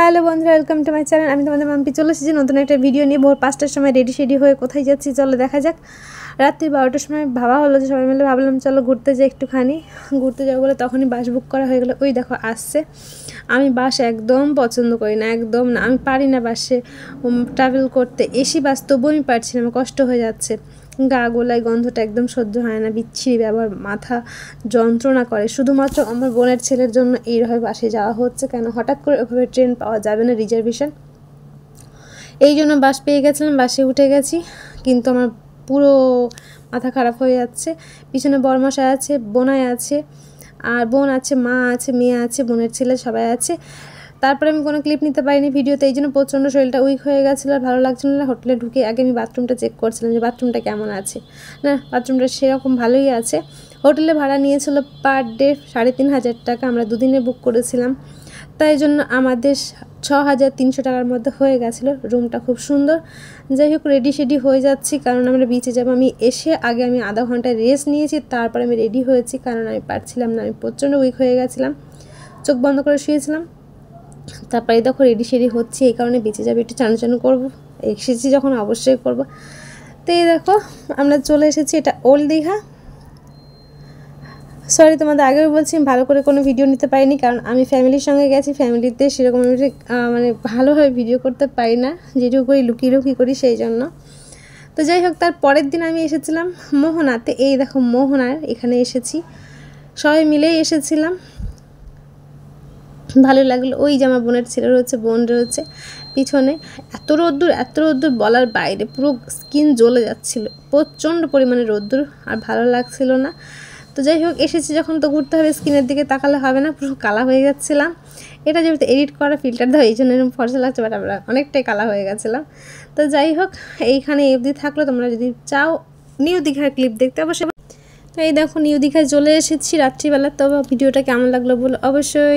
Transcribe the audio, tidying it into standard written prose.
Hello বন্ধুরা, welcome to my channel. আমি তোমাদের মাম্পি চলে এসেছি নতুন একটা ভিডিও নিয়ে। ভোর 5টার সময় রেডি হয়ে কোথায় যাচ্ছি চলো দেখা যাক। রাত্রি 12টার সময় ভাবা হলো যে সবাই মিলে ভাবলাম চলো ঘুরতে যাই, একটুখানি ঘুরতে যাবো বলে তখনই বাস বুক করা হয়ে গেলো। ওই দেখো আসছে। আমি বাস একদম পছন্দ করি না, একদম না, আমি পারি না বাসে ট্রাভেল করতে। এসি বাস তবুও আমি পারছি না, আমার কষ্ট হয়ে যাচ্ছে। গা গোলায় গন্ধটা একদম সহ্য হয় না, বিচ্ছিরি ব্যবহার, মাথা যন্ত্রণা করে। শুধুমাত্র আমার বোনের ছেলের জন্য এইভাবে বাসে যাওয়া হচ্ছে কেন? হঠাৎ করে ওভাবে ট্রেন পাওয়া যাবে না রিজার্ভেশন, এই জন্য বাস পেয়ে গেছিলাম, বাসে উঠে গেছি। কিন্তু আমার পুরো মাথা খারাপ হয়ে যাচ্ছে। পিছনে বরমশাই আছে, বোনাই আছে, আর বোন আছে, মা আছে, মেয়ে আছে, বোনের ছেলে সবাই আছে। তারপরে আমি কোনো ক্লিপ নিতে পারিনি ভিডিওতে, এই জন্য প্রচণ্ড শরীরটা উইক হয়ে গেছিলো, আর ভালো লাগছিল না। হোটেলে ঢুকে আগে আমি বাথরুমটা চেক করছিলাম যে বাথরুমটা কেমন আছে। না, বাথরুমটা সেরকম ভালোই আছে। হোটেলে ভাড়া নিয়েছিল পার ডে 3,500 টাকা, আমরা দুদিনে বুক করেছিলাম, তাই জন্য আমাদের 6,300 টাকার মধ্যে হয়ে গেছিলো। রুমটা খুব সুন্দর। যাই হোক, রেডি হয়ে যাচ্ছি কারণ আমরা বিচে যাবো। আমি এসে আগে আমি আধা ঘন্টা রেস্ট নিয়েছি, তারপরে আমি রেডি হয়েছি কারণ আমি পারছিলাম না, আমি প্রচণ্ড উইক হয়ে গেছিলাম, চোখ বন্ধ করে শুয়েছিলাম। তারপরে দেখো রেডি হচ্ছি, এই কারণে বেঁচে যাবে, একটু চানু করবো, এসেছি যখন অবশ্যই করবো। তো এই দেখো আমরা চলে এসেছি, এটা ওল্ড দীঘা। সরি, তোমাদের আগেও বলছি আমি ভালো করে কোনো ভিডিও নিতে পারিনি কারণ আমি ফ্যামিলির সঙ্গে গেছি। ফ্যামিলিতে সেরকম আমি মানে ভালোভাবে ভিডিও করতে পারি না, যেটুকু করি লুকিয়ে করি, সেই জন্য। তো যাই হোক, তার পরের দিন আমি এসেছিলাম মোহনাতে। এই দেখো মোহনার এখানে এসেছি, সবাই মিলেই এসেছিলাম, ভালো লাগলো। ওই যে আমার বোনের ছেলে রয়েছে, বোন রয়েছে পিছনে। এত রোদ্দুর বলার বাইরে, পুরো স্কিন জ্বলে যাচ্ছিল, প্রচণ্ড পরিমাণে রোদ্দুর, আর ভালো লাগছিল না। তো যাই হোক, এসেছি যখন তো ঘুরতে হবে, স্কিনের দিকে তাকালে হবে না, পুরো কালা হয়ে যাচ্ছিলাম। এটা যেহেতু এডিট করা ফিল্টার দাও, এই জন্য এরকম ফর্সা লাগছে, বাট আমরা অনেকটাই কালা হয়ে গেছিলাম। তো যাই হোক, এইখানে অবধি থাকলো। তোমরা যদি চাও নিউ দীঘার ক্লিপ দেখতে অবশ্যই। তো এই দেখো নিউ দীঘায় চলে এসেছি রাত্রিবেলা। তো ভিডিওটা কেমন লাগলো বলো অবশ্যই।